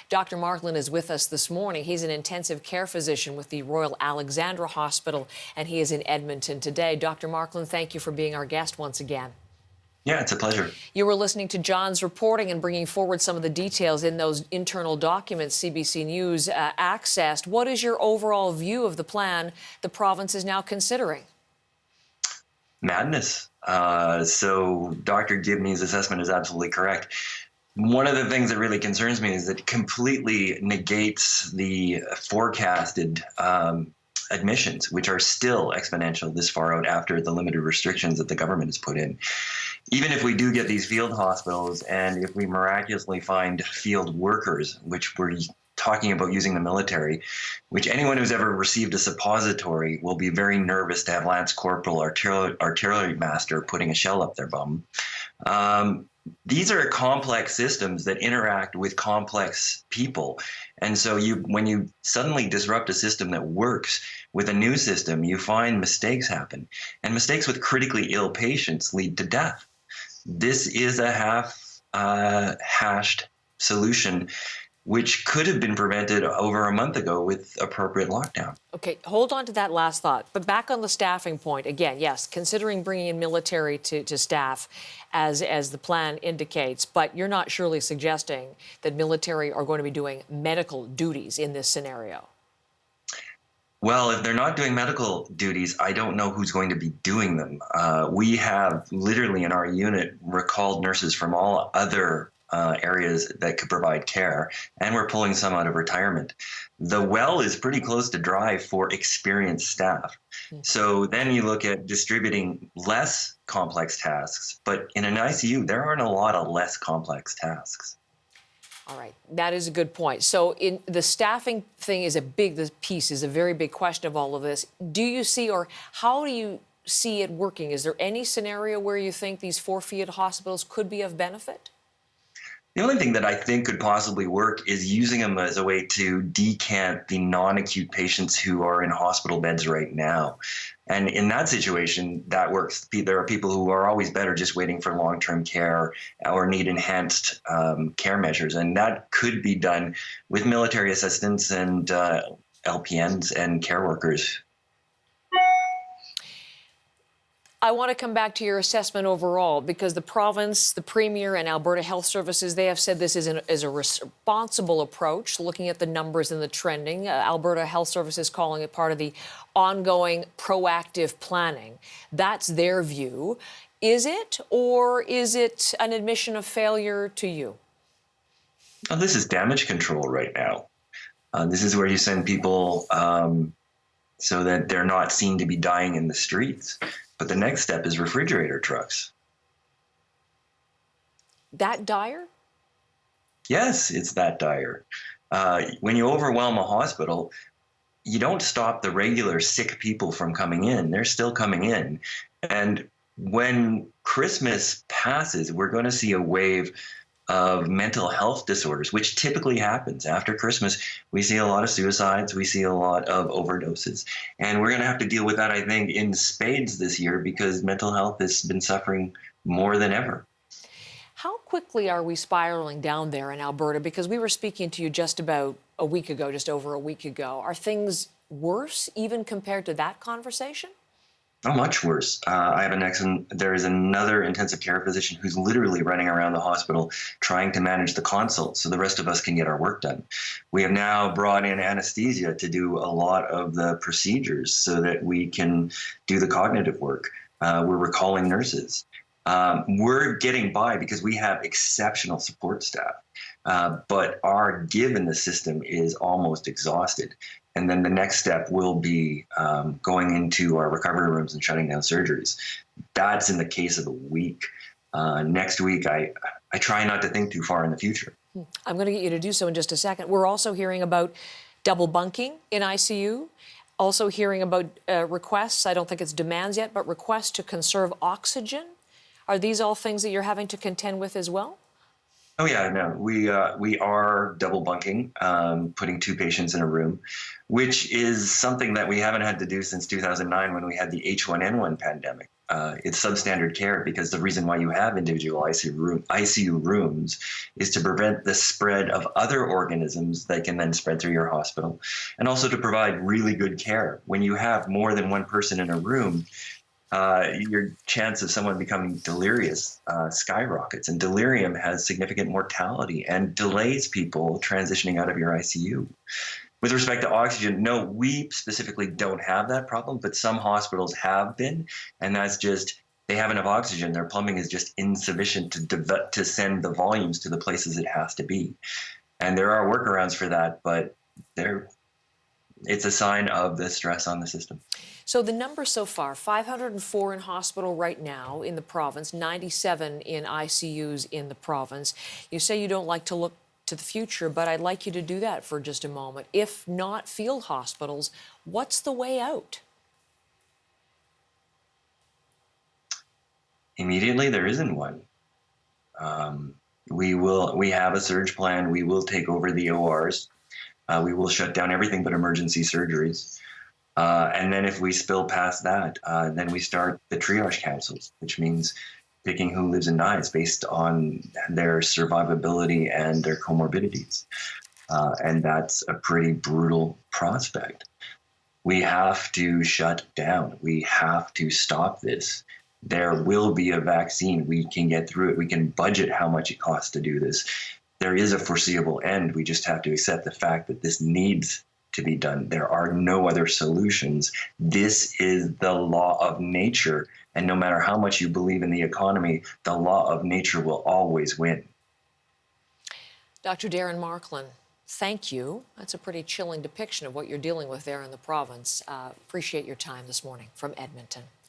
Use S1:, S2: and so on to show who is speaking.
S1: Dr. Markland is with us this morning. He's an intensive care physician with the Royal Alexandra Hospital, and he is in Edmonton today. Dr. Markland, thank you for being our guest once again.
S2: Yeah, it's a pleasure.
S1: You were listening to John's reporting and bringing forward some of the details in those internal documents CBC News accessed. What is your overall view of the plan the province is now considering?
S2: Madness. So Dr. Gibney's assessment is absolutely correct. One of the things that really concerns me is that it completely negates the forecasted admissions, which are still exponential this far out after the limited restrictions that the government has put in. Even if we do get these field hospitals, and if we miraculously find field workers, which we're talking about using the military, which anyone who's ever received a suppository will be very nervous to have Lance Corporal, artillery master putting a shell up their bum. These are complex systems that interact with complex people. And so when you suddenly disrupt a system that works with a new system, you find mistakes happen. And mistakes with critically ill patients lead to death. This is a half-hashed solution, which could have been prevented over a month ago with appropriate lockdown.
S1: Okay, hold on to that last thought. But back on the staffing point, again, yes, considering bringing in military to staff as the plan indicates, but you're not surely suggesting that military are going to be doing medical duties in this scenario.
S2: Well, if they're not doing medical duties, I don't know who's going to be doing them. We have literally in our unit recalled nurses from all other areas that could provide care, and we're pulling some out of retirement. The well is pretty close to dry for experienced staff. So then you look at distributing less complex tasks, but in an ICU, there aren't a lot of less complex tasks.
S1: All right, that is a good point. So in the staffing thing is this piece is a very big question of all of this. Do you see, or how do you see it working? Is there any scenario where you think these 4 field hospitals could be of benefit?
S2: The only thing that I think could possibly work is using them as a way to decant the non-acute patients who are in hospital beds right now. And in that situation, that works. There are people who are always better just waiting for long-term care or need enhanced care measures. And that could be done with military assistants and LPNs and care workers.
S1: I want to come back to your assessment overall, because the province, the Premier and Alberta Health Services, they have said this is a responsible approach, looking at the numbers and the trending. Alberta Health Services calling it part of the ongoing proactive planning. That's their view. Is it, or is it an admission of failure to you?
S2: Well, this is damage control right now. This is where you send people so that they're not seen to be dying in the streets. But the next step is refrigerator trucks.
S1: That dire?
S2: Yes, it's that dire. When you overwhelm a hospital, you don't stop the regular sick people from coming in. They're still coming in. And when Christmas passes, we're going to see a wave of mental health disorders, which typically happens after Christmas. We see a lot of suicides, we see a lot of overdoses, and we're going to have to deal with that, I think, in spades this year, because mental health has been suffering more than ever.
S1: How quickly are we spiraling down there in Alberta? Because we were speaking to you just over a week ago. Are things worse even compared to that conversation?
S2: Oh, much worse. There is another intensive care physician who's literally running around the hospital trying to manage the consults so the rest of us can get our work done. We have now brought in anesthesia to do a lot of the procedures so that we can do the cognitive work. We're recalling nurses. We're getting by because we have exceptional support staff, but our give in the system is almost exhausted. And then the next step will be going into our recovery rooms and shutting down surgeries. That's in the case of a week. Next week, I try not to think too far in the future.
S1: I'm going to get you to do so in just a second. We're also hearing about double bunking in ICU. Also hearing about requests, I don't think it's demands yet, but requests to conserve oxygen. Are these all things that you're having to contend with as well?
S2: Oh, yeah, no, we are double bunking, putting 2 patients in a room, which is something that we haven't had to do since 2009 when we had the H1N1 pandemic. it's substandard care, because the reason why you have individual ICU rooms is to prevent the spread of other organisms that can then spread through your hospital, and also to provide really good care. When you have more than one person in a room, your chance of someone becoming delirious skyrockets, and delirium has significant mortality and delays people transitioning out of your ICU. With respect to oxygen, no, we specifically don't have that problem, but some hospitals have been, and that's just they have enough oxygen. Their plumbing is just insufficient to send the volumes to the places it has to be. And there are workarounds for that, but it's a sign of the stress on the system.
S1: So the numbers so far, 504 in hospital right now in the province, 97 in ICUs in the province. You say you don't like to look to the future, but I'd like you to do that for just a moment. If not field hospitals, what's the way out?
S2: Immediately, there isn't one. We have a surge plan. We will take over the ORs. We will shut down everything but emergency surgeries. And then if we spill past that, then we start the triage councils, which means picking who lives and dies based on their survivability and their comorbidities. And that's a pretty brutal prospect. We have to shut down. We have to stop this. There will be a vaccine. We can get through it. We can budget how much it costs to do this. There is a foreseeable end. We just have to accept the fact that this needs to be done. There are no other solutions. This is the law of nature. And no matter how much you believe in the economy, the law of nature will always win.
S1: Dr. Darren Markland, thank you. That's a pretty chilling depiction of what you're dealing with there in the province. Appreciate your time this morning from Edmonton.